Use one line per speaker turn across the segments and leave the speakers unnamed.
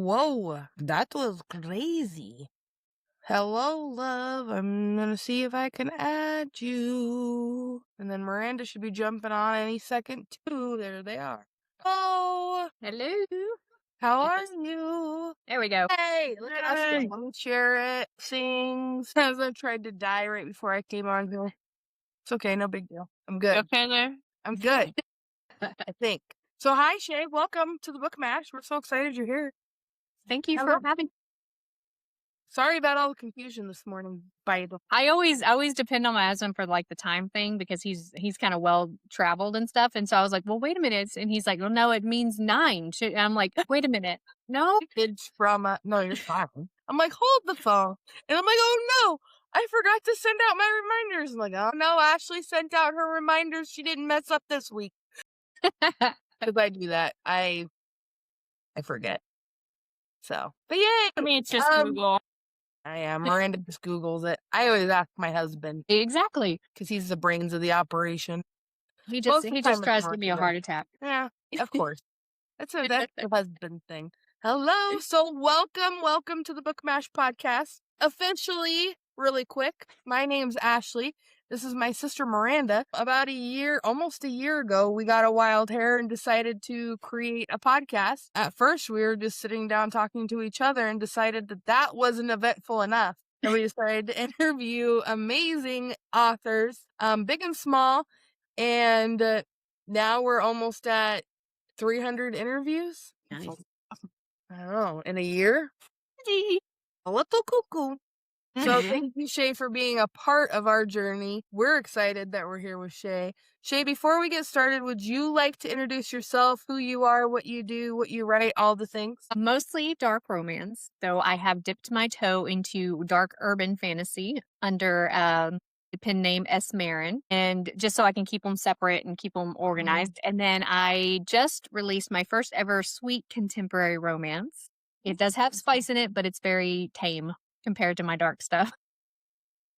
Whoa, that was crazy. Hello, love. I'm gonna see if I can add you. And then Miranda should be jumping on any second, too. There they are. Oh,
Hello.
how are you?
There we go.
Hey, look at us.
Hey.
Share it, sings. As I tried to die right before I came on here. It's okay, no big deal. I'm good.
Okay there?
I'm good, I think. So, hi, Shae. Welcome to the Book Mash. We're so excited you're here.
Thank you
Hello.
for having.
Sorry about all the confusion this morning.
I always depend on my husband for like the time thing because he's kind of well traveled and stuff. And so I was like, well, wait a minute. And he's like, well, no, it means 9. And I'm like, wait a minute. No.
Kids from no, you're fine. I'm like, hold the phone, and I'm like, oh no, I forgot to send out my reminders. I'm like, oh no, Ashley sent out her reminders. She didn't mess up this week. Because I do that, I forget. So, but yay!
I mean, it's just Google.
I am. Miranda just Googles it. I always ask my husband
Exactly.
because he's the brains of the operation.
He
Most
just
of the time it's
tries to give me a
Miranda.
heart attack.
Yeah, of course. That's a husband thing. Hello. So welcome to the Book Mash podcast. Officially, really quick, my name's Ashley. This is my sister Miranda. About almost a year ago, we got a wild hair and decided to create a podcast. At first, we were just sitting down talking to each other and decided that wasn't eventful enough. And we decided to interview amazing authors, big and small. And now we're almost at 300 interviews.
Nice.
I don't know, in a year? A little cuckoo. So thank you, Shae, for being a part of our journey. We're excited that we're here with Shae. Shae, before we get started, would you like to introduce yourself, who you are, what you do, what you write, all the things?
Mostly dark romance, though I have dipped my toe into dark urban fantasy under the pen name S. Marron, and just so I can keep them separate and keep them organized. And then I just released my first ever sweet contemporary romance. It does have spice in it, but it's very tame compared to my dark stuff.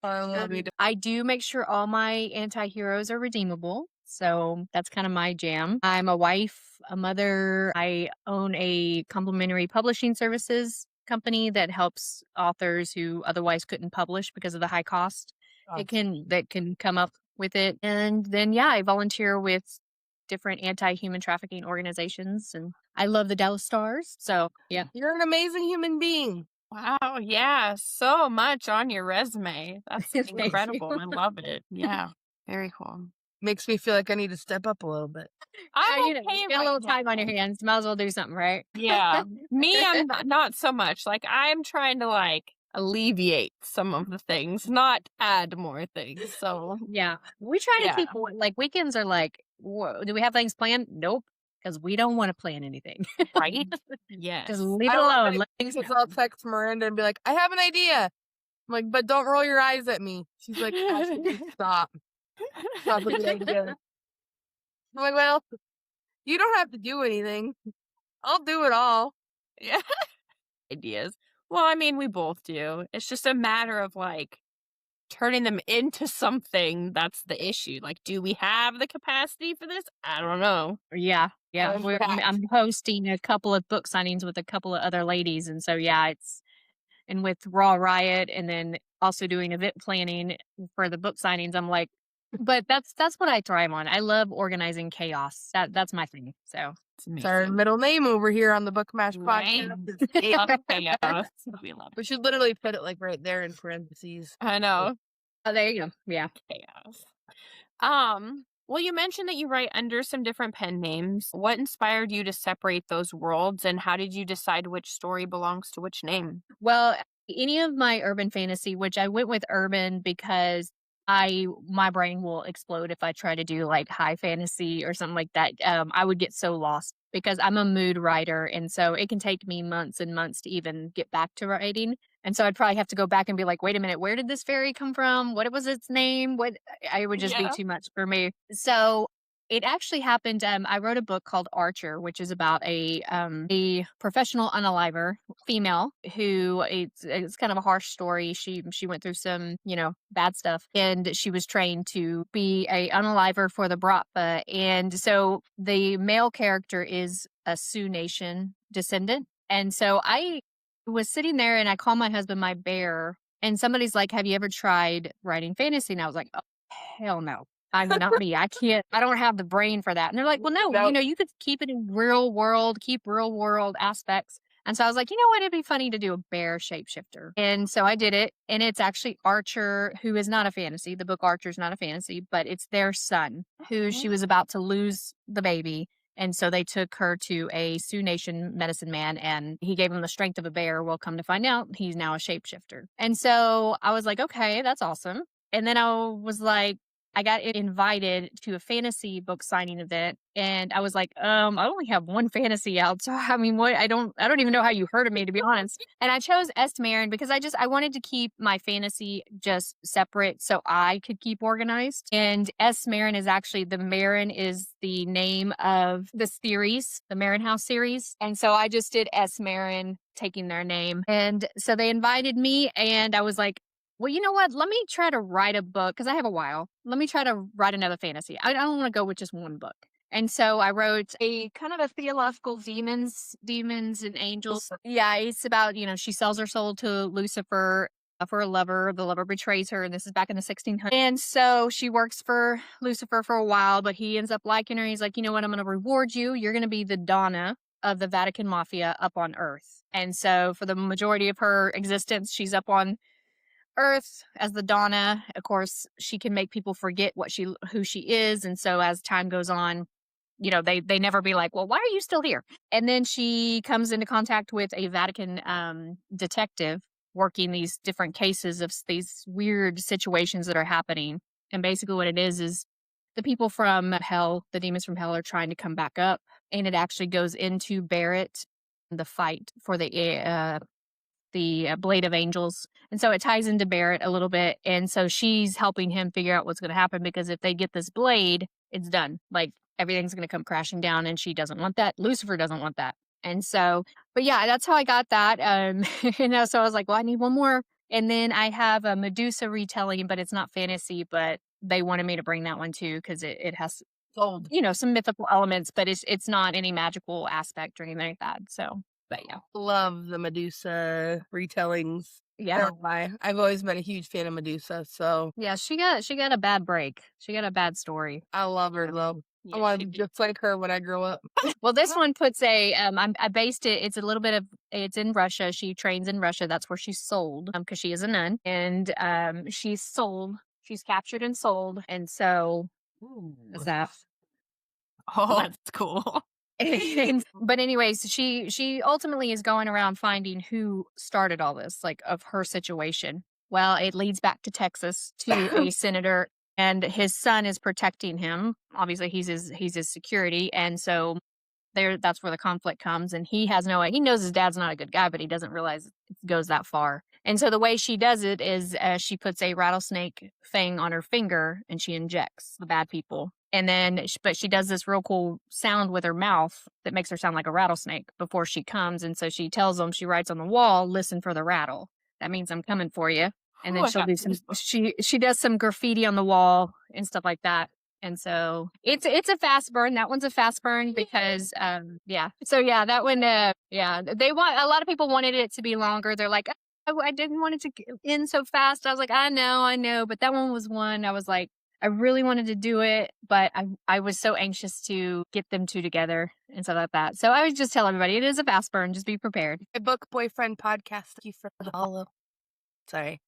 I love you.
I do make sure all my anti-heroes are redeemable. So that's kind of my jam. I'm a wife, a mother. I own a complimentary publishing services company that helps authors who otherwise couldn't publish because of the high cost that can come up with it. And then, yeah, I volunteer with different anti-human trafficking organizations, and I love the Dallas Stars. So, yeah.
You're an amazing human being.
Wow, yeah, so much on your resume. That's incredible. I love it. Yeah, very cool.
Makes me feel like I need to step up a little bit.
I'm
You got a little time on your hands. Might as well do something, right?
Yeah, me, I'm not so much. Like, I'm trying to alleviate some of the things, not add more things. So
yeah, we try to keep weekends are like, do we have things planned? Nope, because we don't want to plan anything.
Right? Yes.
Just leave it alone. Let things
Because I'll text Miranda and be like, I have an idea. I'm like, but don't roll your eyes at me. She's like, stop. Stop with the idea. I'm like, well, you don't have to do anything. I'll do it all.
Yeah. Ideas. Well, I mean, we both do. It's just a matter of turning them into something. That's the issue. Do we have the capacity for this? I don't know.
Yeah. I'm hosting a couple of book signings with a couple of other ladies, and so and with Raw Riot, and then also doing event planning for the book signings. I'm like, but that's what I thrive on. I love organizing chaos. That's my thing. So
it's our middle name over here on the Book Mash
Right?
podcast.
We love it.
We should literally put it right there in parentheses.
I know.
Oh, there you go. Yeah.
Chaos. Well, you mentioned that you write under some different pen names. What inspired you to separate those worlds, and how did you decide which story belongs to which name?
Well, any of my urban fantasy, which I went with urban because my brain will explode if I try to do high fantasy or something like that. I would get so lost because I'm a mood writer, and so it can take me months and months to even get back to writing. And so I'd probably have to go back and be like, wait a minute, where did this fairy come from? What was its name? I would just be too much for me. So it actually happened. I wrote a book called Archer, which is about a professional unaliver female who it's kind of a harsh story. She went through some bad stuff, and she was trained to be a unaliver for the Bratva. And so the male character is a Sioux Nation descendant. And so I was sitting there and I call my husband my bear. And somebody's like, have you ever tried writing fantasy? And I was like, oh, hell no. I'm not me. I don't have the brain for that. And they're like, well, no,
No.
you could keep it in keep real world aspects. And so I was like, you know what? It'd be funny to do a bear shapeshifter. And so I did it. And it's actually Archer, who is not a fantasy. The book Archer is not a fantasy, but it's their son who she was about to lose the baby. And so they took her to a Sioux Nation medicine man and he gave him the strength of a bear. Well, come to find out, he's now a shapeshifter. And so I was like, okay, that's awesome. And then I was like, I got invited to a fantasy book signing event and I was like, I only have one fantasy out. So I mean, what I don't even know how you heard of me, to be honest. And I chose Marron because I wanted to keep my fantasy just separate so I could keep organized. And Marron is actually Marron is the name of the series, the Marron House series. And so I just did Marron taking their name. And so they invited me and I was like, well, you know what? Let me try to write a book because I have a while. Let me try to write another fantasy. I don't want to go with just one book. And so I wrote a kind of a theological demons and angels. Yeah, it's about, she sells her soul to Lucifer for a lover. The lover betrays her, and this is back in the 1600s. And so she works for Lucifer for a while, but he ends up liking her. He's like, you know what? I'm going to reward you. You're going to be the Donna of the Vatican Mafia up on Earth. And so for the majority of her existence, she's up on Earth as the Donna. Of course, she can make people forget who she is. And so as time goes on, they never be like, well, why are you still here? And then she comes into contact with a Vatican detective working these different cases of these weird situations that are happening. And basically what it is the people from hell, the demons from hell are trying to come back up. And it actually goes into Barrett, the fight for the Blade of Angels. And so it ties into Barrett a little bit. And so she's helping him figure out what's going to happen because if they get this blade, it's done. Like everything's going to come crashing down and she doesn't want that. Lucifer doesn't want that. And so, but yeah, that's how I got that. So I was like, well, I need one more. And then I have a Medusa retelling, but it's not fantasy, but they wanted me to bring that one too because it has
Sold.
some mythical elements, but it's not any magical aspect or anything like that. So, but yeah.
Love the Medusa retellings.
Yeah.
I've always been a huge fan of Medusa, so
yeah, she got a bad break. She got a bad story.
I love her though. I want to be just like her when I grow up.
Well, this one puts I based it. It's a little bit of it's in Russia. She trains in Russia. That's where she's sold because she is a nun, and she's sold. She's captured and sold, and so is that.
Oh, that's cool.
But anyways, she ultimately is going around finding who started all this, like of her situation. Well, it leads back to Texas to a senator, and his son is protecting him. Obviously, he's his security, and so that's where the conflict comes. And he knows his dad's not a good guy, but he doesn't realize it goes that far. And so the way she does it is she puts a rattlesnake fang on her finger and she injects the bad people. And then, but she does this real cool sound with her mouth that makes her sound like a rattlesnake before she comes. And so she tells them, she writes on the wall, listen for the rattle. That means I'm coming for you. And then she'll do she does some graffiti on the wall and stuff like that. And so it's a fast burn. That one's a fast burn because, yeah. So yeah, that one, yeah, a lot of people wanted it to be longer. They're like, I didn't want it to end so fast. I was like, I know. But that one was one I was like, I really wanted to do it, but I was so anxious to get them two together and stuff like that. So I would just tell everybody it is a fast burn. Just be prepared.
My book boyfriend podcast. Thank you for the follow. Sorry.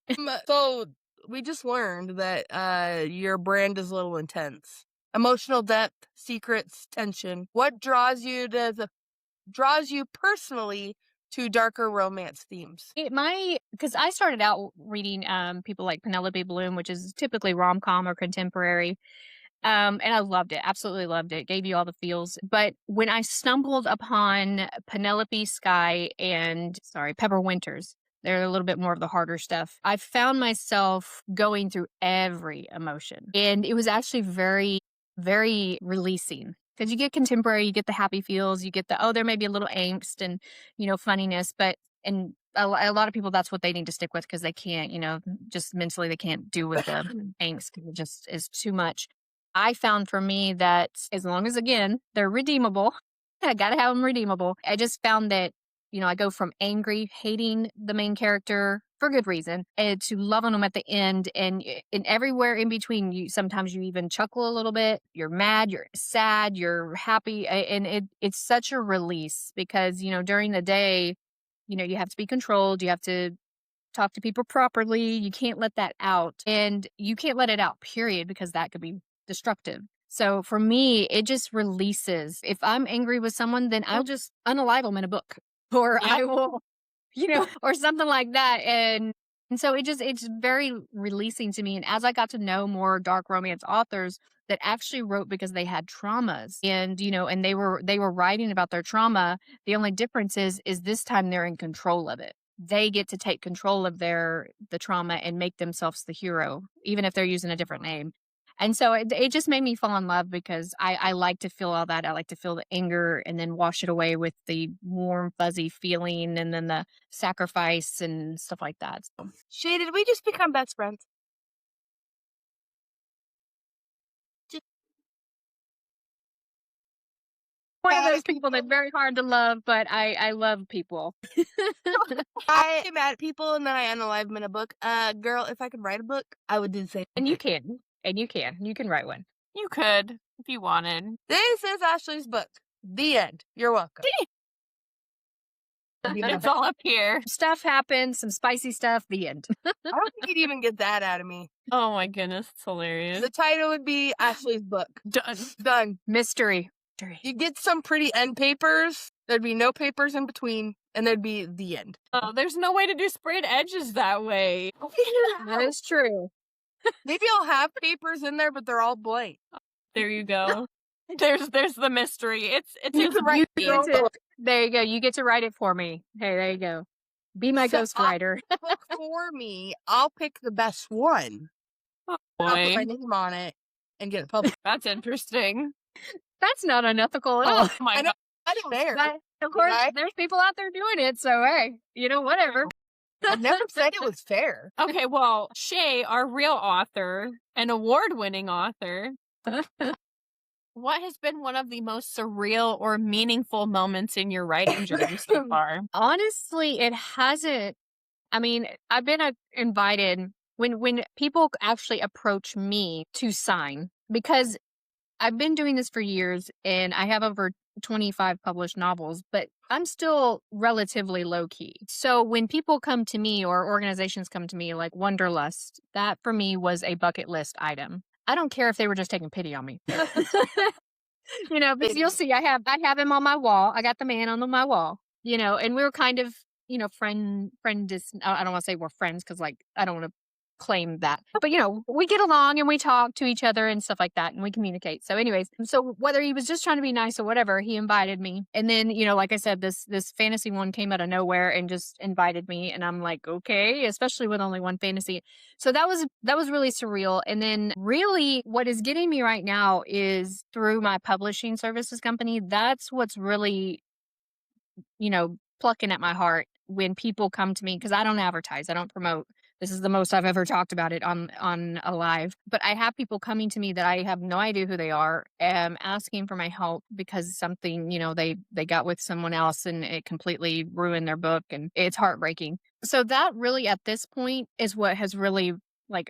So we just learned that your brand is a little intense. Emotional depth, secrets, tension. What draws you personally to darker romance themes?
Because I started out reading people like Penelope Bloom, which is typically rom-com or contemporary. And I loved it. Absolutely loved it. Gave you all the feels. But when I stumbled upon Penelope Sky and Pepper Winters, they're a little bit more of the harder stuff. I found myself going through every emotion. And it was actually very, very releasing. Because you get contemporary, you get the happy feels, you get there may be a little angst and, funniness. And a lot of people, that's what they need to stick with because they can't, just mentally they can't do with the angst because it just is too much. I found for me that as long as, again, they're redeemable, I got to have them redeemable. I just found that I go from angry, hating the main character for good reason, and to loving them at the end, and everywhere in between. Sometimes you even chuckle a little bit. You're mad, you're sad, you're happy, and it's such a release because during the day, you have to be controlled. You have to talk to people properly. You can't let that out, and you can't let it out. Period, because that could be destructive. So for me, it just releases. If I'm angry with someone, then I'll just unalive them in a book, or
Yep.
I will, or something like that. And so it's very releasing to me. And as I got to know more dark romance authors that actually wrote because they had traumas, and they were writing about their trauma, the only difference is this time they're in control of it. They get to take control of the trauma and make themselves the hero, even if they're using a different name. And so it just made me fall in love because I like to feel all that. I like to feel the anger and then wash it away with the warm, fuzzy feeling and then the sacrifice and stuff like that. So,
Shae, did we just become best friends?
one of those people that's very hard to love, but I love people.
I get mad at people and then I unalive them in a book. Girl, if I could write a book, I would do the same.
And you can. And you can write one.
You could if you wanted.
This is Ashley's book. The end. You're welcome.
It's all up here.
Stuff happens, some spicy stuff, the end.
I don't think you'd even get that out of me.
Oh my goodness, it's hilarious.
The title would be Ashley's book.
Done.
Done.
Mystery.
You get some pretty end papers. There'd be no papers in between, and there'd be the end.
Oh, there's no way to do sprayed edges that way.
That is true.
Maybe I'll have papers in there, but they're all blank.
There you go. There's the mystery. It's
You
the
get
right
to- there you go. You get to write it for me. Hey, there you go. Be my
So
ghostwriter.
Book for me. I'll pick the best one.
Oh,
I'll put
boy.
my name on it and get it published.
That's interesting.
That's not unethical at all.
Oh my
I know.
god.
I don't care.
But, of course,
Right?
there's people out there doing it, so hey, whatever.
I never said it was fair.
Okay, well, Shae, our real author, an award-winning author, what has been one of the most surreal or meaningful moments in your writing journey so far?
Honestly, it hasn't. I mean, I've been invited when people actually approach me to sign, because I've been doing this for years and I have over 25 published novels, but I'm still relatively low key. So when people come to me or organizations come to me like Wonderlust, that for me was a bucket list item. I don't care if they were just taking pity on me. Because you'll see I have him on my wall. I got the man on my wall, and we were kind of, friend. I don't want to say we're friends because I don't want to claim that, but we get along and we talk to each other and stuff like that, and we communicate. So anyways, so whether he was just trying to be nice or whatever, he invited me. And then, like I said, this fantasy one came out of nowhere and just invited me, and I'm like, okay, especially with only one fantasy. So that was really surreal. And then really what is getting me right now is through my publishing services company. That's what's really, plucking at my heart when people come to me, because I don't advertise, I don't promote. This is the most I've ever talked about it on a live. But I have people coming to me that I have no idea who they are, asking for my help because something, they got with someone else and it completely ruined their book, and it's heartbreaking. So that really at this point is what has really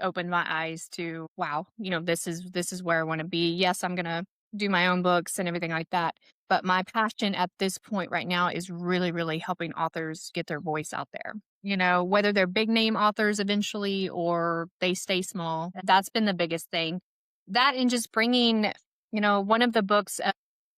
opened my eyes to, wow, this is where I want to be. Yes, I'm going to do my own books and everything like that. But my passion at this point right now is really, really helping authors get their voice out there. Whether they're big name authors eventually or they stay small. That's been the biggest thing. That and just bringing, one of the books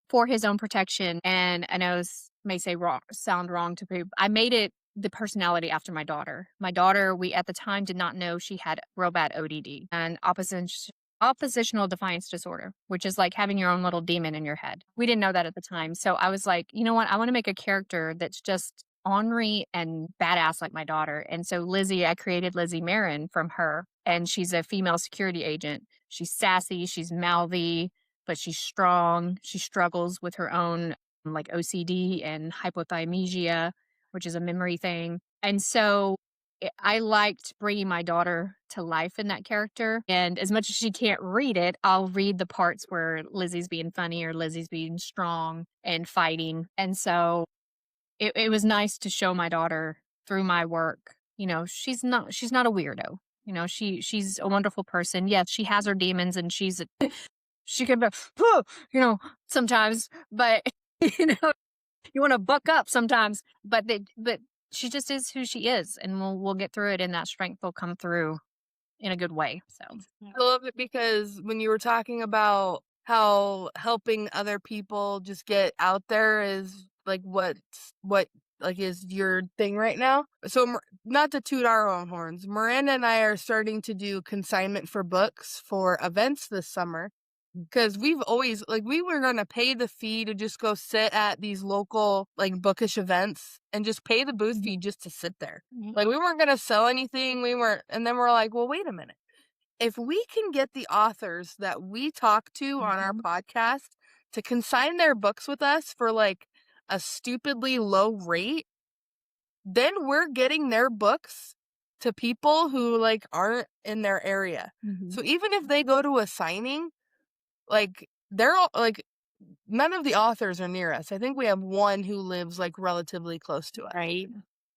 for his own protection. And I know this may sound wrong to people. I made it the personality after my daughter. My daughter, we at the time did not know she had real bad ODD and oppositional defiance disorder, which is like having your own little demon in your head. We didn't know that at the time. So I was like, you know what? I want to make a character that's just ornery and badass like my daughter. And so I created Lizzie Marron from her. And she's a female security agent. She's sassy, she's mouthy, but she's strong. She struggles with her own OCD and hypothymesia, which is a memory thing. And so I liked bringing my daughter to life in that character. And as much as she can't read it, I'll read the parts where Lizzie's being funny or Lizzie's being strong and fighting. And so it was nice to show my daughter through my work, she's not a weirdo. She's a wonderful person. Yes, she has her demons and she can be, sometimes, but you want to buck up sometimes, but she just is who she is, and we'll get through it, and that strength will come through in a good way. So
I love it because when you were talking about how helping other people just get out there is like what like is your thing right now. So not to toot our own horns, Miranda and I are starting to do consignment for books for events this summer. Because we've always, like, we were going to pay the fee to just go sit at these local, like, bookish events and just pay the booth fee just to sit there. Like, we weren't going to sell anything. And then we're like, well, wait a minute. If we can get the authors that we talk to on our podcast to consign their books with us for, like, a stupidly low rate, then we're getting their books to people who, like, aren't in their area. So even if they go to a signing, like, they're all, like, none of the authors are near us. I think we have one who lives, like, relatively close to us.
Right.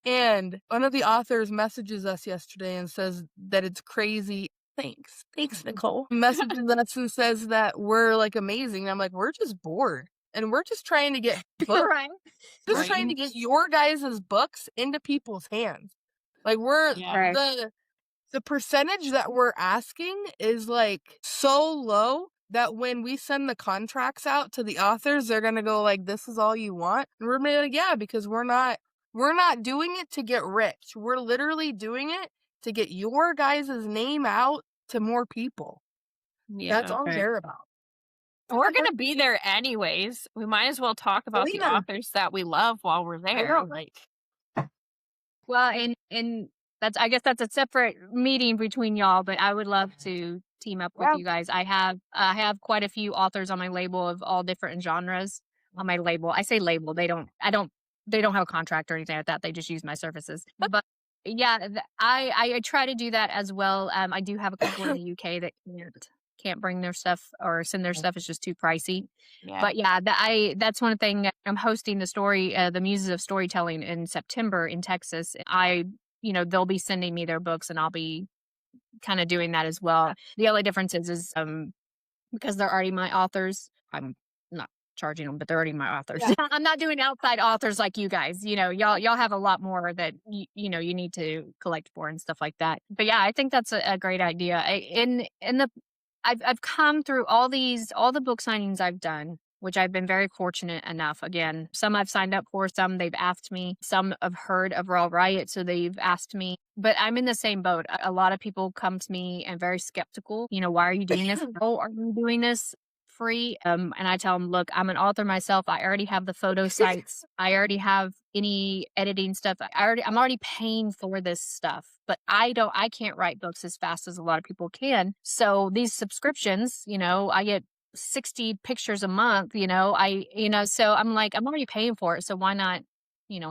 And one of the authors messages us yesterday and says that it's crazy. Thanks, Nicole. Messages us and says that we're, like, amazing. I'm like, we're just bored. And we're just trying to get books.
right.
Just trying to get your guys' books into people's hands. Like, we're the percentage that we're asking is, like, so low that when we send the contracts out to the authors, they're gonna go like, "This is all you want?" And we're gonna be like, "Yeah," because we're not doing it to get rich. We're literally doing it to get your guys' name out to more people.
Yeah.
That's all we care about.
We're gonna be there anyways. We might as well talk about the authors that we love while we're there. Like,
well, and I guess that's a separate meeting between y'all, but I would love to team up with you guys. I have quite a few authors on my label of all different genres on my label. I say label. They don't have a contract or anything like that. They just use my services. But yeah, I try to do that as well. I do have a couple in the UK that can't bring their stuff or send their stuff. It's just too pricey. Yeah. But yeah, that's one thing. I'm hosting the Muses of Storytelling in September in Texas. They'll be sending me their books and I'll be kind of doing that as well. The only difference is because they're already my authors, I'm not charging them, but they're already my authors. Yeah. I'm not doing outside authors like you guys. Y'all have a lot more that you need to collect for and stuff like that. But yeah, I think that's a great idea. I've come through all the book signings I've done, which I've been very fortunate enough. Again, some I've signed up for, some they've asked me, some have heard of Raw Riot, so they've asked me. But I'm in the same boat. A lot of people come to me and very skeptical. Why are you doing this? Oh, are you doing this free? And I tell them, look, I'm an author myself. I already have the photo sites. I already have any editing stuff. I'm already paying for this stuff. But I can't write books as fast as a lot of people can. So these subscriptions, I get 60 pictures a month, so I'm like, I'm already paying for it. So why not,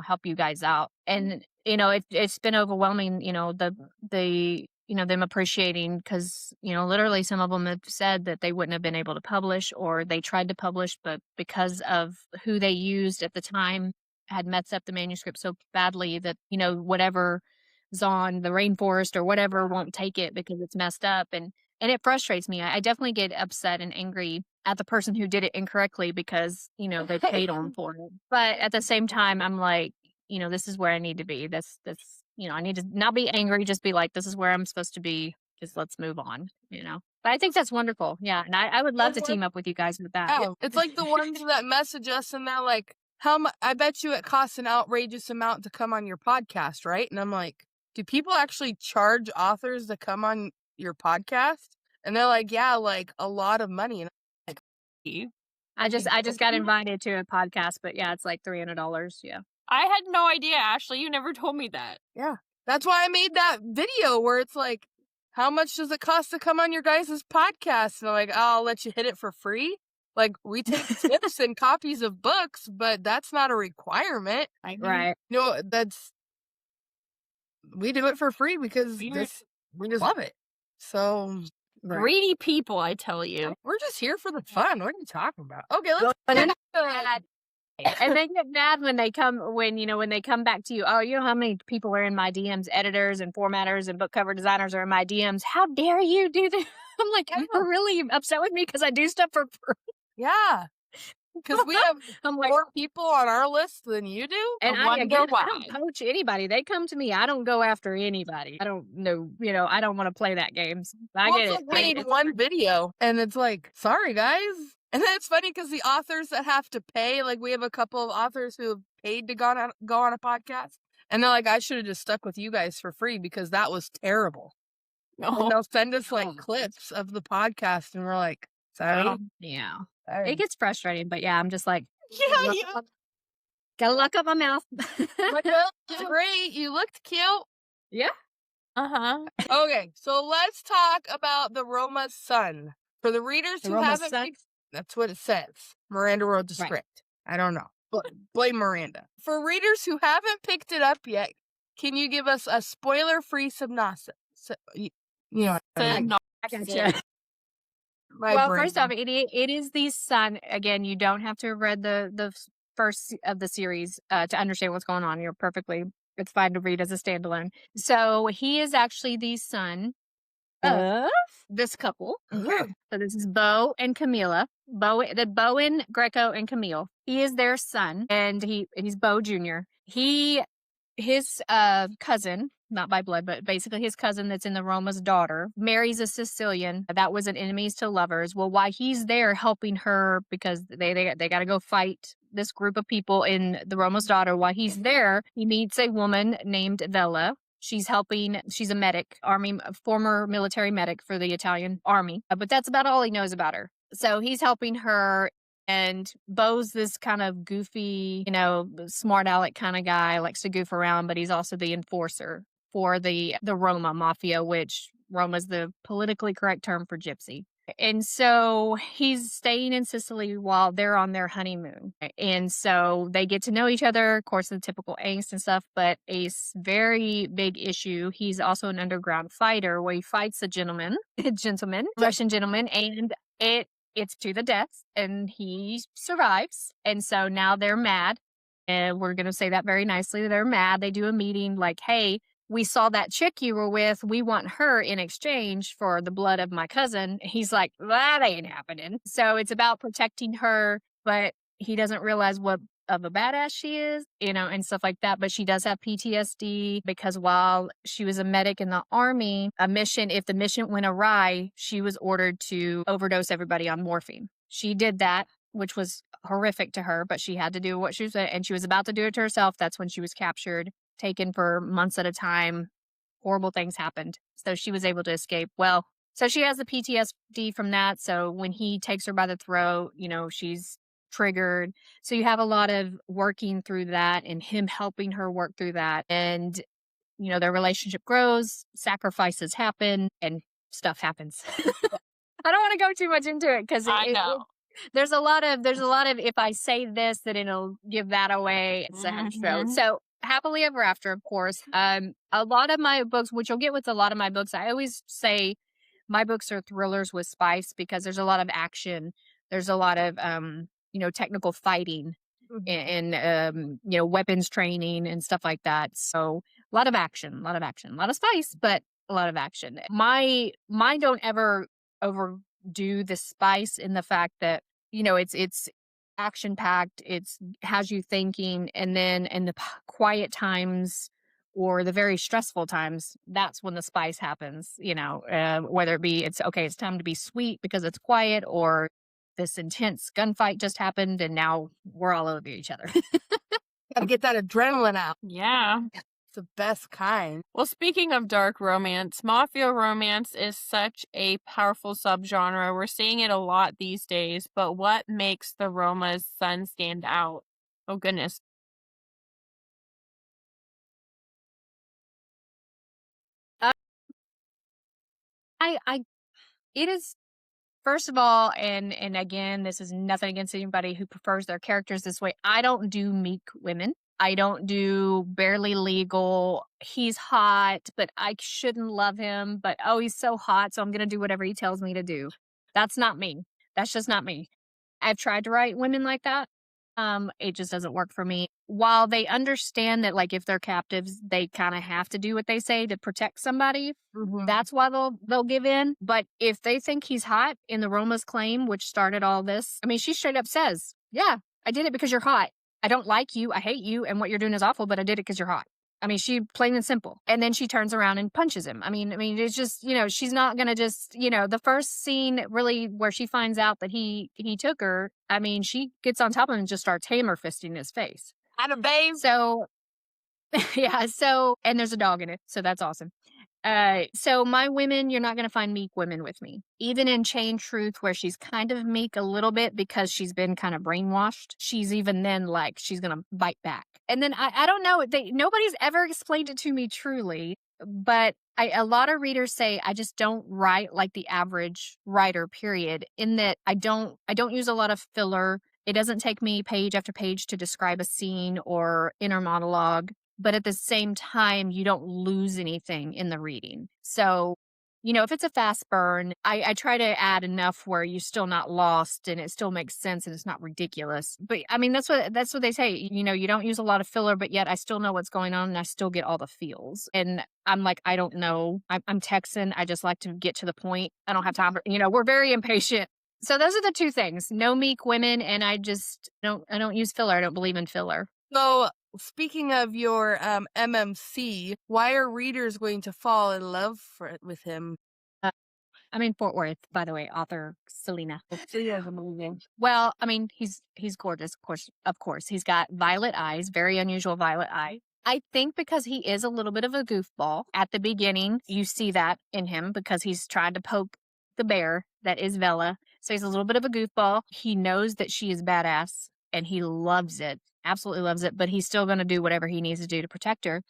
help you guys out? And, it's been overwhelming, them appreciating because, literally some of them have said that they wouldn't have been able to publish or they tried to publish, but because of who they used at the time had messed up the manuscript so badly that, whatever's on the rainforest or whatever won't take it because it's messed up. And it frustrates me. I definitely get upset and angry at the person who did it incorrectly because, they paid them for it. But at the same time, I'm like, this is where I need to be. I need to not be angry, just be like, this is where I'm supposed to be. Just let's move on, But I think that's wonderful. Yeah. And I would love to team up with you guys with that.
Yeah. It's like the ones that message us and they're like, I bet you it costs an outrageous amount to come on your podcast, right? And I'm like, do people actually charge authors to come on your podcast? And they're like, yeah, like a lot of money. And I'm like,
I just got invited to a podcast, but yeah, it's like $300. Yeah.
I had no idea, Ashley. You never told me that.
Yeah. That's why I made that video where it's like, how much does it cost to come on your guys' podcast? And I'm like, oh, I'll let you hit it for free. Like, we take tips and copies of books, but that's not a requirement.
Right.
We do it for free because we just love it. So
greedy people, I tell you.
We're just here for the fun. What are you talking about? Okay, let's
And they get mad when they come back to you. Oh, you know how many people are in my DMs? Editors and formatters and book cover designers are in my DMs. How dare you do that? I'm like, you're really upset with me because I do stuff for free.
Yeah. Because we have
I'm like,
more people on our list than you do.
and
I wonder
I
why.
don't poach anybody. They come to me. I don't go after anybody. I don't know. I don't want to play that game. I get
It's
it.
like we made one video, and it's like, sorry guys. And then it's funny because the authors that have to pay, like we have a couple of authors who have paid to go on a podcast, and they're like, I should have just stuck with you guys for free because that was terrible. And they'll send us like clips of the podcast, and we're like, sorry.
Yeah.
Sorry.
It gets frustrating, but yeah, I'm just like,
Yeah.
gotta lock up my mouth.
Like, well, it's great. You looked cute.
Yeah.
Okay, so let's talk about the Roma's son. For the readers who
Roma's
haven't
son?
picked, that's what it says. Miranda wrote the
Right.
script. I don't know. Blame Miranda. For readers who haven't picked it up yet, can you give us a spoiler-free synopsis? So, you know,
I gotcha.
my brain.
First off, it is the son. Again, you don't have to have read the first of the series to understand what's going on. It's fine to read as a standalone. So he is actually the son of this couple.
Okay.
So this is Bo and Camila. Bowen, Greco, and Camille. He is their son, and he's Bo Jr. His cousin, not by blood, but basically his cousin that's in the Roma's daughter, marries a Sicilian that was an enemies to lovers. Well, while he's there helping her because they got to go fight this group of people in the Roma's daughter, while he's there, he meets a woman named Vella. She's a medic, former military medic for the Italian army, but that's about all he knows about her. So he's helping her. And Bo's this kind of goofy, smart aleck kind of guy, likes to goof around, but he's also the enforcer for the Roma Mafia, which Roma's the politically correct term for gypsy. And so he's staying in Sicily while they're on their honeymoon. And so they get to know each other, of course, the typical angst and stuff, but a very big issue. He's also an underground fighter where he fights a Russian gentleman, and it's to the death, and he survives. And so now they're mad. And we're going to say that very nicely. They're mad. They do a meeting like, hey, we saw that chick you were with. We want her in exchange for the blood of my cousin. He's like, that ain't happening. So it's about protecting her, but he doesn't realize what of a badass she is, and stuff like that. But she does have PTSD because while she was a medic in the army, if the mission went awry, she was ordered to overdose everybody on morphine. She did that, which was horrific to her, but she had to do what she was, and she was about to do it to herself. That's when she was captured, taken for months at a time. Horrible things happened. So she was able to escape. Well, so she has the PTSD from that. So when he takes her by the throat, she's triggered. So you have a lot of working through that and him helping her work through that. And, their relationship grows, sacrifices happen, and stuff happens. I don't want to go too much into it because there's a lot of if I say this, then it'll give that away. So happily ever after, of course. A lot of my books, which you'll get with a lot of my books, I always say my books are thrillers with spice because there's a lot of action. There's a lot of technical fighting and weapons training and stuff like that. So a lot of action, a lot of spice, but a lot of action. Mine don't ever overdo the spice in the fact that, it's action packed. It's has you thinking. And then in the quiet times or the very stressful times, that's when the spice happens, whether it be, it's time to be sweet because it's quiet, or this intense gunfight just happened and now we're all over each other.
Gotta get that adrenaline out.
Yeah.
It's the best kind.
Well, speaking of dark romance, mafia romance is such a powerful subgenre. We're seeing it a lot these days, but what makes the Roma's son stand out? Oh, goodness.
It is, first of all, and again, this is nothing against anybody who prefers their characters this way. I don't do meek women. I don't do barely legal. He's hot, but I shouldn't love him. But he's so hot, so I'm gonna do whatever he tells me to do. That's not me. That's just not me. I've tried to write women like that. It just doesn't work for me. While they understand that, like, if they're captives, they kind of have to do what they say to protect somebody. That's why they'll give in. But if they think he's hot in the Roma's claim, which started all this, I mean, she straight up says, "Yeah, I did it because you're hot. I don't like you. I hate you, and what you're doing is awful. But I did it because you're hot." I mean, she plain and simple. And then she turns around and punches him. I mean, it's just, she's not gonna just, the first scene really where she finds out that he took her. I mean, she gets on top of him and just starts hammer fisting his face.
Out of babe.
So, yeah. So, and there's a dog in it, so that's awesome. So my women, you're not going to find meek women with me. Even in Chain Truth, where she's kind of meek a little bit because she's been kind of brainwashed, she's even then like, she's going to bite back. And then I don't know, nobody's ever explained it to me truly, but a lot of readers say I just don't write like the average writer, period, in that I don't use a lot of filler. It doesn't take me page after page to describe a scene or inner monologue. But at the same time, you don't lose anything in the reading. So, if it's a fast burn, I try to add enough where you're still not lost and it still makes sense and it's not ridiculous. But I mean, that's what they say. You don't use a lot of filler, but yet I still know what's going on and I still get all the feels. And I'm like, I don't know. I'm Texan. I just like to get to the point. I don't have time for, we're very impatient. So those are the two things. No meek women, and I don't use filler. I don't believe in filler.
So, speaking of your MMC, why are readers going to fall in love with him?
I'm in Fort Worth, by the way, author Selena.
Selena's amazing.
Well, I mean, he's gorgeous, of course. He's got violet eyes, very unusual violet eye. I think because he is a little bit of a goofball at the beginning, you see that in him because he's trying to poke the bear that is Vela. So he's a little bit of a goofball. He knows that she is badass and he loves it, absolutely loves it, but he's still going to do whatever he needs to do to protect her.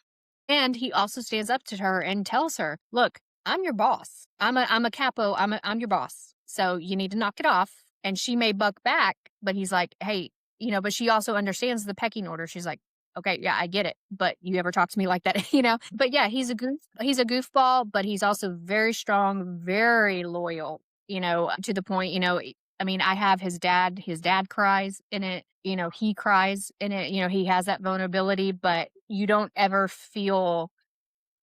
And he also stands up to her and tells her, "Look, I'm your boss. I'm a capo. I'm your boss. So you need to knock it off." And she may buck back, but he's like, "Hey, but she also understands the pecking order." She's like, "Okay, yeah, I get it. But you ever talk to me like that?" But yeah, he's a goofball, but he's also very strong, very loyal, to the point, I mean, I have his dad cries in it, he cries in it, he has that vulnerability, but you don't ever feel,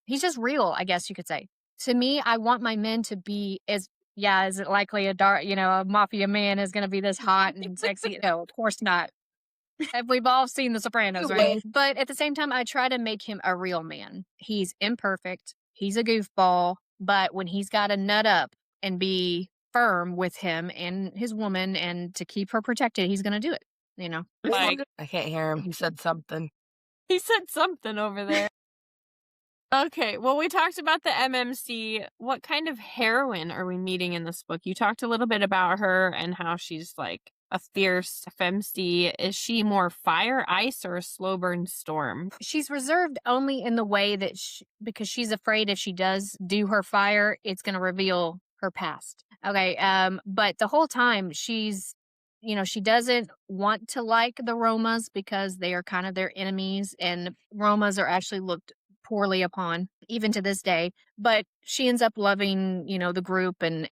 he's just real, I guess you could say. To me, I want my men to be is it likely a mafia man is going to be this hot and sexy? No, of course not. We've all seen The Sopranos, right? But at the same time, I try to make him a real man. He's imperfect. He's a goofball. But when he's got to nut up and be firm with him and his woman and to keep her protected, he's going to do it,
Like,
I can't hear him. He said something.
He said something over there. Okay, well, we talked about the MMC. What kind of heroine are we meeting in this book? You talked a little bit about her and how she's like a fierce femc. Is she more fire, ice, or a slow burn storm?
She's reserved only in the way that because she's afraid if she does do her fire, it's going to reveal her past. Okay, but the whole time she's, she doesn't want to like the Romas because they are kind of their enemies, and Romas are actually looked poorly upon even to this day. But she ends up loving, the group and,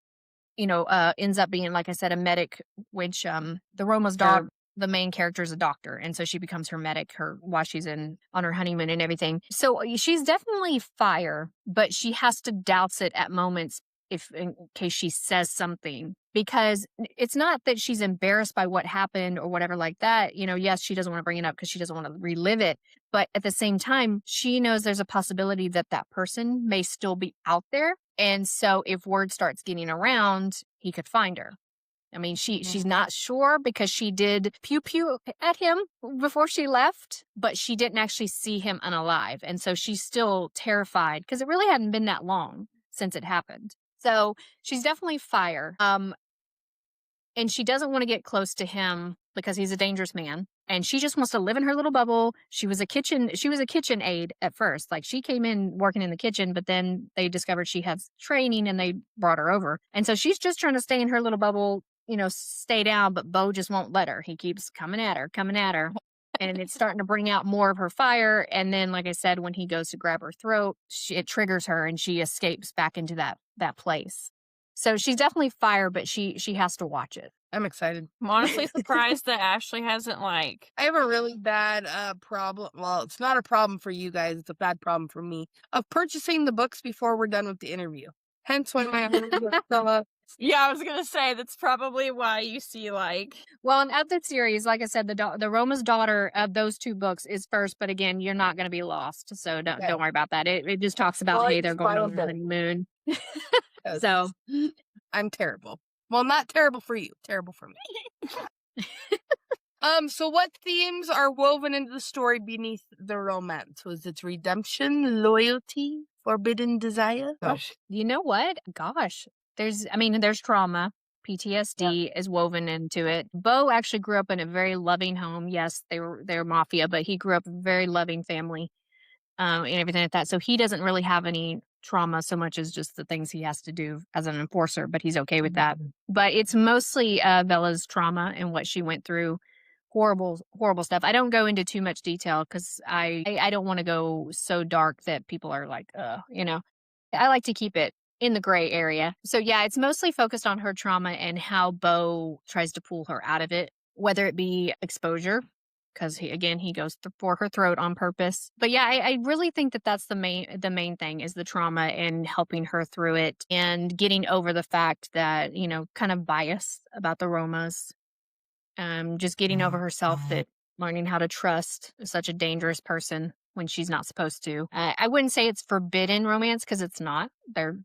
ends up being, like I said, a medic, which the Roma's dog, the main character, is a doctor. And so she becomes her medic while she's on her honeymoon and everything. So she's definitely fire, but she has to douse it at moments in case she says something, because it's not that she's embarrassed by what happened or whatever like that. Yes, she doesn't want to bring it up because she doesn't want to relive it. But at the same time, she knows there's a possibility that that person may still be out there. And so if word starts getting around, he could find her. I mean, she's not sure because she did pew pew at him before she left, but she didn't actually see him unalive. And so she's still terrified because it really hadn't been that long since it happened. So she's definitely fire. And she doesn't want to get close to him because he's a dangerous man. And she just wants to live in her little bubble. She was a kitchen aide at first. Like, she came in working in the kitchen, but then they discovered she had training and they brought her over. And so she's just trying to stay in her little bubble, stay down, but Bo just won't let her. He keeps coming at her. And it's starting to bring out more of her fire. And then, like I said, when he goes to grab her throat, it triggers her and she escapes back into that place. So she's definitely fire, but she has to watch it.
I'm excited.
I'm honestly surprised that Ashley hasn't
I have a really bad problem. Well, it's not a problem for you guys. It's a bad problem for me of purchasing the books before we're done with the interview. Hence why my
Yeah, I was gonna say that's probably why you see
Well, and of the series, like I said, the Roma's Daughter of those 2 books is first, but again, you're not going to be lost, so don't worry about that. It just talks about
Well,
hey,
it's
they're going on
fine.
their honeymoon.
Yes.
So
I'm terrible. Well, not terrible for you. Terrible for me. So what themes are woven into the story beneath the romance? Was it redemption, loyalty, forbidden desire?
Gosh, you know what? Gosh, there's trauma. PTSD is woven into it. Bo actually grew up in a very loving home. Yes, they're mafia, but he grew up in a very loving family, and everything like that. So he doesn't really have any trauma so much as just the things he has to do as an enforcer, but he's okay with that. But it's mostly Bella's trauma and what she went through. Horrible stuff. I don't go into too much detail because I don't want to go so dark that people are like, I like to keep it in the gray area. So yeah, it's mostly focused on her trauma and how Bo tries to pull her out of it, whether it be exposure, because he goes for her throat on purpose. But yeah, I really think that that's the main thing is the trauma and helping her through it and getting over the fact that, kind of bias about the Romas. Just getting over herself, that learning how to trust such a dangerous person when she's not supposed to. I wouldn't say it's forbidden romance because it's not. They're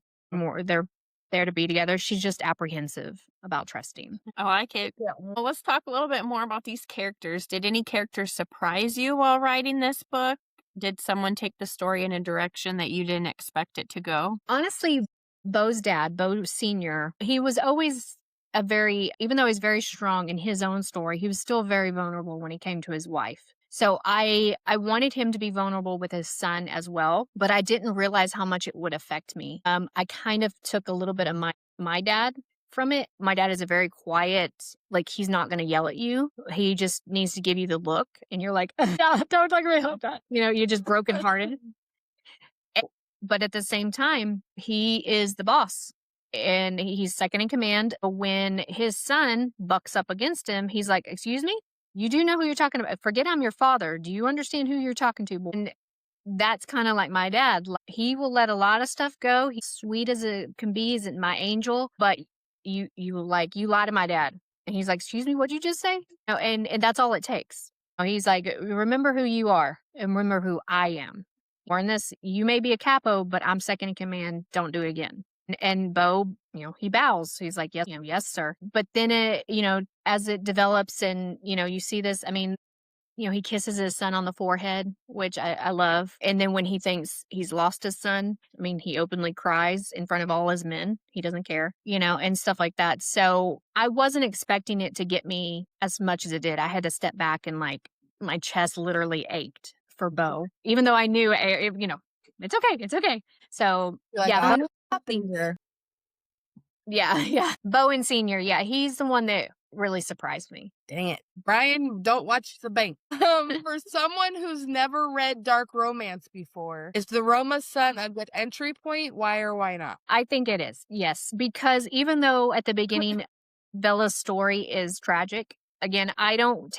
there to be together. She's just apprehensive about trusting.
I like it.
Yeah.
Well, let's talk a little bit more about these characters. Did any characters surprise you while writing this book? Did someone take the story in a direction that you didn't expect it to go?
Honestly, Bo's dad, Bo Sr., he was always even though he's very strong in his own story, he was still very vulnerable when he came to his wife. So I wanted him to be vulnerable with his son as well, but I didn't realize how much it would affect me. I kind of took a little bit of my dad from it. My dad is a very quiet, like he's not going to yell at you. He just needs to give you the look, and you're like, don't talk to me like that. You're just brokenhearted. But at the same time, he is the boss and he's second in command. When his son bucks up against him, he's like, excuse me? You do know who you're talking about. Forget I'm your father. Do you understand who you're talking to? And that's kind of like my dad. He will let a lot of stuff go. He's sweet as it can be, isn't my angel, but you lie to my dad. And he's like, excuse me, what'd you just say? And that's all it takes. He's like, remember who you are and remember who I am. Learn this. You may be a capo, but I'm second in command. Don't do it again. And Bo, he bows. He's like, yes, yes, sir. But then as it develops and, you see this, he kisses his son on the forehead, which I love. And then when he thinks he's lost his son, he openly cries in front of all his men. He doesn't care, and stuff like that. So I wasn't expecting it to get me as much as it did. I had to step back and my chest literally ached for Bo, even though I knew, it's okay. It's okay. So yeah. Yeah. Bowen Sr., yeah, he's the one that really surprised me.
Dang it. Brian, don't watch The Bank. For someone who's never read dark romance before, is the Roma Son a good entry point? Why or why not?
I think it is, yes. Because even though at the beginning, Bella's story is tragic, again, I don't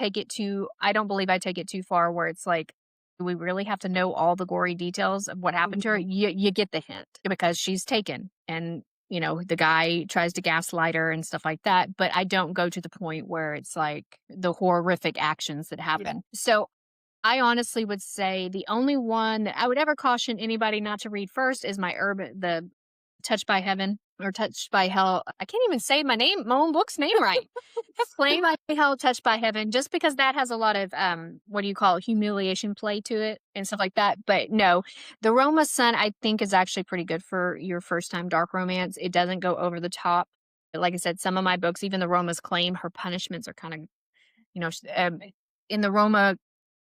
believe I take it too far where it's like, do we really have to know all the gory details of what happened to her? You get the hint because she's taken and the guy tries to gaslight her and stuff like that, but I don't go to the point where it's like the horrific actions that happen. Yeah. So I honestly would say the only one that I would ever caution anybody not to read first is the Touched by Heaven or Touched by Hell. I can't even say my own book's name right. Flame by Hell, Touched by Heaven, just because that has a lot of humiliation play to it and stuff like that. But no, the Roma Son I think is actually pretty good for your first time dark romance. It doesn't go over the top. Like I said, some of my books, even the Roma's Claim, her punishments are kind of, in the Roma,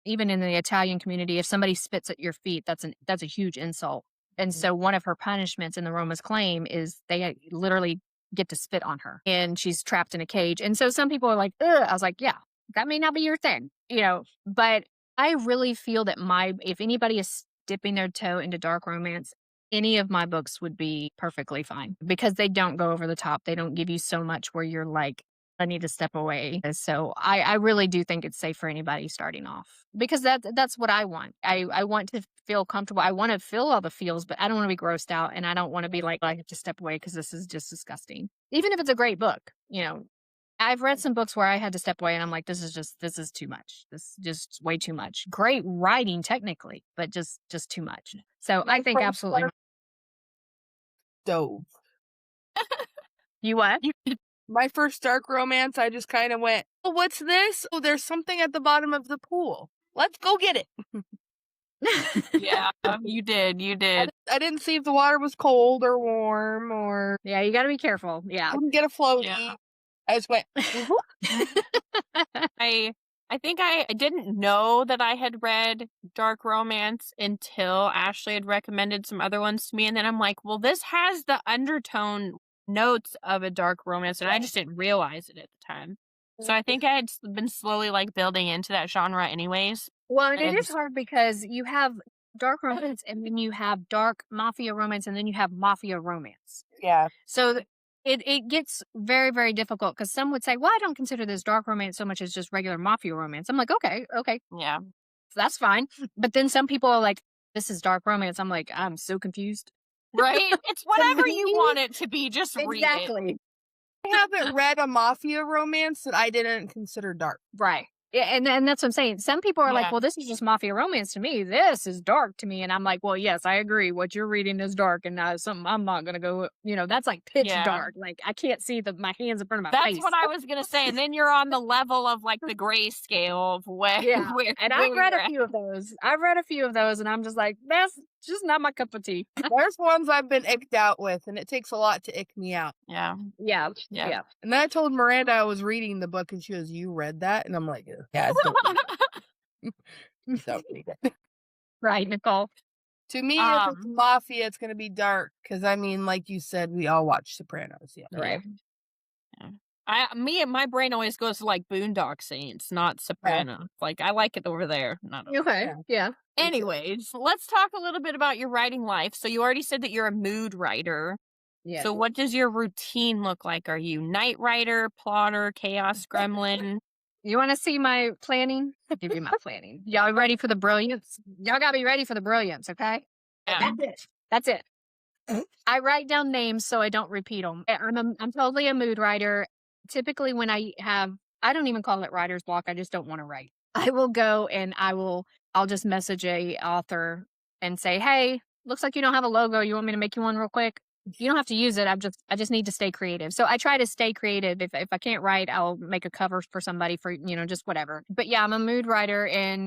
even in the Italian community, if somebody spits at your feet, that's a huge insult. And so one of her punishments in the Roma's Claim is they literally get to spit on her and she's trapped in a cage. And so some people are like, ugh. I was like, yeah, that may not be your thing, but I really feel that if anybody is dipping their toe into dark romance, any of my books would be perfectly fine because they don't go over the top. They don't give you so much where you're like, I need to step away. So I really do think it's safe for anybody starting off because that's what I want. I want to feel comfortable. I want to feel all the feels, but I don't want to be grossed out and I don't want to be like, I have to step away because this is just disgusting. Even if it's a great book, I've read some books where I had to step away and I'm like, this is too much. This is just way too much. Great writing technically, but just too much. So I think absolutely.
Stove.
You what?
My first dark romance, I just kind of went, oh, what's this? Oh, there's something at the bottom of the pool. Let's go get it.
Yeah, you did.
I didn't see if the water was cold or warm or...
Yeah, you got to be careful. Yeah.
I didn't get a floaty.
Yeah.
I just went...
I think I didn't know that I had read dark romance until Ashley had recommended some other ones to me. And then I'm like, well, this has the undertone notes of a dark romance. And I just didn't realize it at the time. So I think I had been slowly like building into that genre anyways.
Well, and it is hard because you have dark romance and then you have dark mafia romance and then you have mafia romance.
Yeah.
So it gets very, very difficult because some would say, well, I don't consider this dark romance so much as just regular mafia romance. I'm like, okay.
Yeah.
That's fine. But then some people are like, this is dark romance. I'm like, I'm so confused.
Right? It's whatever you want it to be. Just read it.
I haven't read a mafia romance that I didn't consider dark.
Right. Yeah, and that's what I'm saying. Some people are like, well, this is just mafia romance to me. This is dark to me. And I'm like, well, yes, I agree. What you're reading is dark. And something I'm not going to go, that's like pitch dark. Like, I can't see my hands in front of my face.
That's what I was going to say. And then you're on the level of like the grayscale of where.
Yeah. And I've read a few of those. And I'm just like, that's just not my cup of tea.
There's ones I've been icked out with, and it takes a lot to ick me out.
Yeah.
And then I told Miranda I was reading the book, and she goes, "You read that?" And I'm like, "Yeah, don't read it."
Right, Nicole.
To me, if it's mafia, it's going to be dark because I mean, like you said, we all watch Sopranos. Yeah,
right.
Yeah. My brain always goes to like Boondock Saints, not Sopranos. Like I like it over there. Not
okay. Yeah.
Anyways, let's talk a little bit about your writing life. So you already said that you're a mood writer.
Yeah.
So what does your routine look like? Are you night writer, plotter, chaos gremlin?
You want to see my planning? I'll give you my planning. Y'all ready for the brilliance? Y'all got to be ready for the brilliance, okay?
Yeah.
That's it. I write down names so I don't repeat them. I'm totally a mood writer. Typically when I don't even call it writer's block. I just don't want to write. I will go and I'll just message a author and say, hey, looks like you don't have a logo. You want me to make you one real quick? You don't have to use it. I just need to stay creative. So I try to stay creative. If I can't write, I'll make a cover for somebody for, just whatever. But yeah, I'm a mood writer and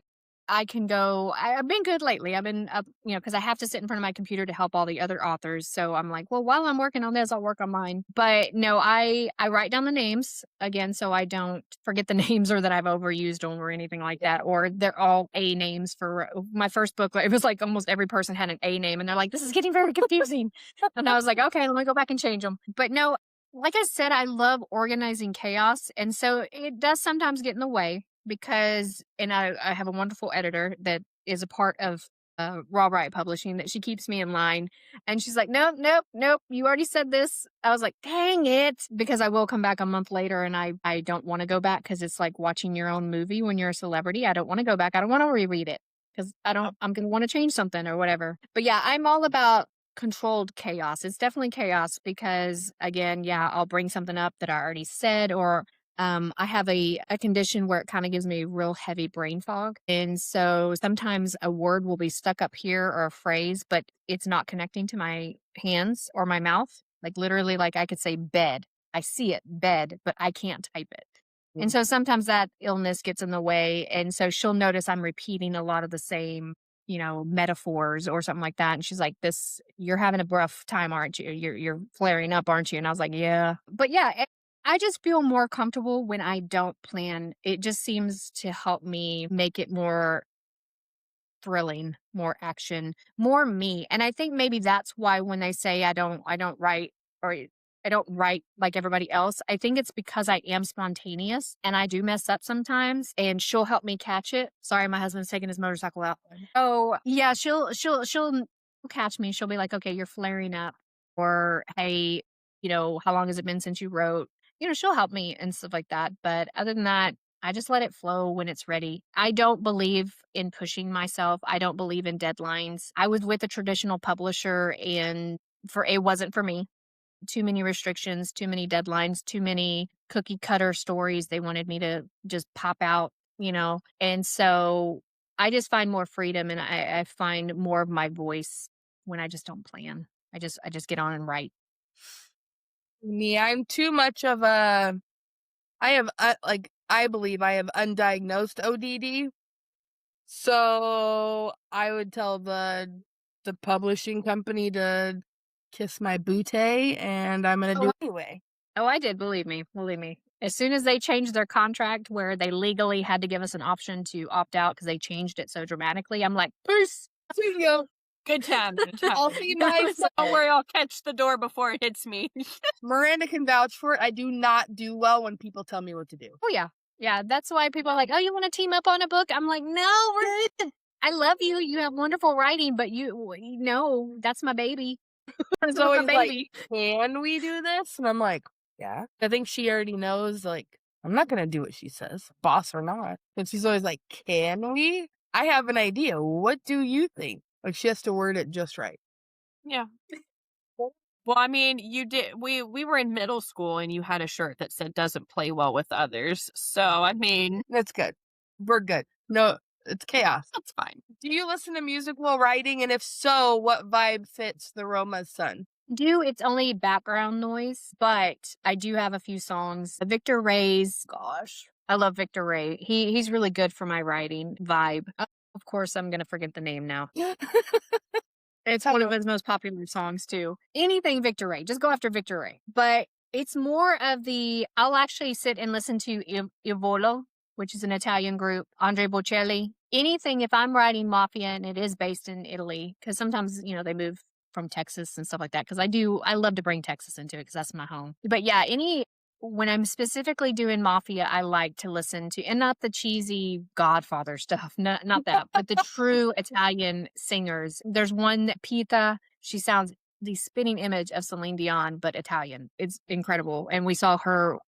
I can go, I've been good lately. I've been up, because I have to sit in front of my computer to help all the other authors. So I'm like, well, while I'm working on this, I'll work on mine. But no, I write down the names again, so I don't forget the names or that I've overused them or anything like that. Or they're all A names for my first book. It was like almost every person had an A name and they're like, this is getting very confusing. And I was like, okay, let me go back and change them. But no, like I said, I love organizing chaos. And so it does sometimes get in the way. Because, and I have a wonderful editor that is a part of Raw Riot Publishing that she keeps me in line. And she's like, nope, you already said this. I was like, dang it. Because I will come back a month later and I don't want to go back because it's like watching your own movie when you're a celebrity. I don't want to go back. I don't want to reread it because I'm going to want to change something or whatever. But yeah, I'm all about controlled chaos. It's definitely chaos because, again, yeah, I'll bring something up that I already said or I have a condition where it kind of gives me real heavy brain fog. And so sometimes a word will be stuck up here or a phrase, but it's not connecting to my hands or my mouth. Like literally, like I could say bed. I see it, bed, but I can't type it. Mm-hmm. And so sometimes that illness gets in the way. And so she'll notice I'm repeating a lot of the same, metaphors or something like that. And she's like, you're having a rough time, aren't you? You're flaring up, aren't you? And I was like, yeah. But yeah, I just feel more comfortable when I don't plan. It just seems to help me make it more thrilling, more action, more me. And I think maybe that's why when they say I don't write or I don't write like everybody else, I think it's because I am spontaneous and I do mess up sometimes and she'll help me catch it. Sorry, my husband's taking his motorcycle out. Oh, yeah, she'll catch me. She'll be like, okay, you're flaring up. Or, hey, how long has it been since you wrote? She'll help me and stuff like that. But other than that, I just let it flow when it's ready. I don't believe in pushing myself. I don't believe in deadlines. I was with a traditional publisher and it wasn't for me. Too many restrictions, too many deadlines, too many cookie cutter stories. They wanted me to just pop out. And so I just find more freedom and I find more of my voice when I just don't plan. I just get on and write.
Me, I'm too much of I believe I have undiagnosed ODD. So I would tell the publishing company to kiss my booty, and I'm gonna do it anyway.
Oh, I did. Believe me. Believe me. As soon as they changed their contract where they legally had to give us an option to opt out because they changed it so dramatically, I'm like, peace.
There you go.
Good time. Good time.
I'll see my
Don't worry, I'll catch the door before it hits me.
Miranda can vouch for it. I do not do well when people tell me what to do.
Oh, yeah. Yeah, that's why people are like, oh, you want to team up on a book? I'm like, no, we're good. I love you. You have wonderful writing, but no, that's my baby.
It's always like, can we do this? And I'm like, yeah. I think she already knows, like, I'm not going to do what she says, boss or not. And she's always like, can we? I have an idea. What do you think? Like, she has to word it just right.
Yeah. Well, I mean, you did. We were in middle school, and you had a shirt that said "doesn't play well with others." So, I mean,
That's good. We're good. No, it's chaos.
that's fine.
Do you listen to music while writing? And if so, what vibe fits the Roma's son?
It's only background noise, but I do have a few songs. Victor Ray's, gosh, I love Victor Ray. He's really good for my writing vibe. Of course, I'm going to forget the name now. It's one of his most popular songs, too. Anything Victor Ray. Just go after Victor Ray. But it's more of I'll actually sit and listen to Il Volo, which is an Italian group, Andre Bocelli. Anything, if I'm writing Mafia and it is based in Italy, because sometimes, they move from Texas and stuff like that, because I love to bring Texas into it because that's my home. But yeah, when I'm specifically doing Mafia, I like to listen to, and not the cheesy Godfather stuff, not that, but the true Italian singers. There's one, Pita, she sounds the spinning image of Celine Dion, but Italian. It's incredible. And we saw Andrea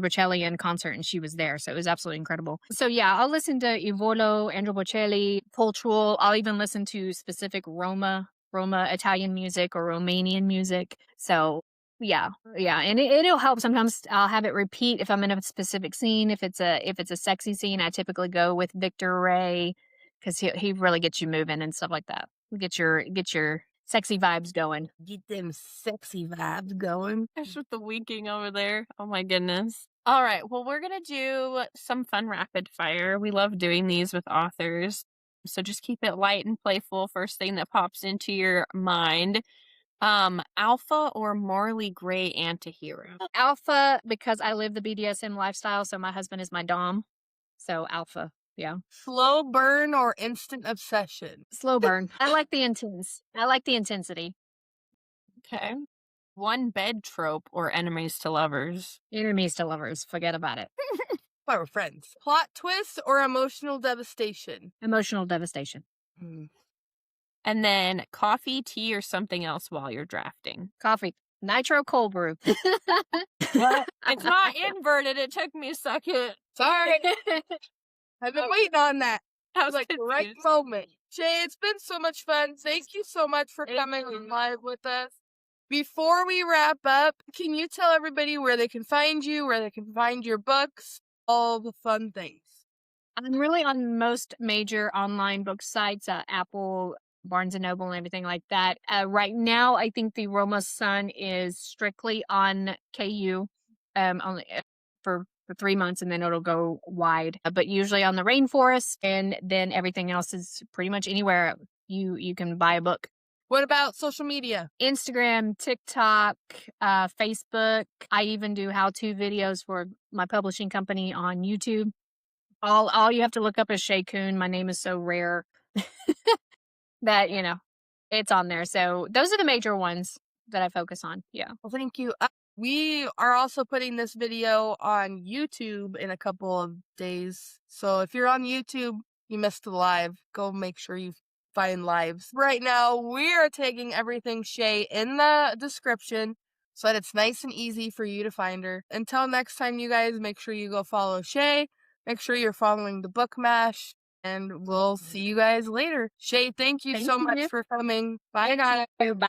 Bocelli in concert and she was there. So it was absolutely incredible. So yeah, I'll listen to Ivolo, Andrea Bocelli, Poltrul. I'll even listen to specific Roma Italian music or Romanian music. So yeah. And it'll help. Sometimes I'll have it repeat if I'm in a specific scene. If it's a sexy scene, I typically go with Victor Ray because he really gets you moving and stuff like that. Get your sexy vibes going.
Get them sexy vibes going.
Gosh, with the winking over there. Oh my goodness. All right. Well, we're going to do some fun rapid fire. We love doing these with authors. So just keep it light and playful. First thing that pops into your mind. Alpha or morally gray antihero?
Alpha, because I live the BDSM lifestyle, so my husband is my dom. So alpha, yeah.
Slow burn or instant obsession?
Slow burn. I like the intensity.
Okay. One bed trope or enemies to lovers?
Enemies to lovers. Forget about it.
But we're friends. Plot twist or emotional devastation?
Emotional devastation.
And then coffee, tea, or something else while you're drafting?
Coffee. Nitro cold brew.
It's not inverted. It took me a second.
Sorry. I've been waiting on that.
I was
like the right moment. Shae, it's been so much fun. Thank you so much for coming live with us. Before we wrap up, can you tell everybody where they can find you, where they can find your books, all the fun things?
I'm really on most major online book sites, Apple, Barnes & Noble, and everything like that. Right now, I think the Roma Sun is strictly on KU only for 3 months, and then it'll go wide. But usually on the Rainforest, and then everything else is pretty much anywhere you can buy a book.
What about social media?
Instagram, TikTok, Facebook. I even do how-to videos for my publishing company on YouTube. All you have to look up is Shae Coon. My name is so rare that, it's on there. So those are the major ones that I focus on. Yeah.
Well, thank you. We are also putting this video on YouTube in a couple of days. So if you're on YouTube, you missed the live, go make sure you find lives. Right now, we are tagging everything Shae in the description so that it's nice and easy for you to find her. Until next time, you guys, make sure you go follow Shae. Make sure you're following the Book Mash, and we'll see you guys later. Shae, thank you so much for coming. Bye, guys.
Bye.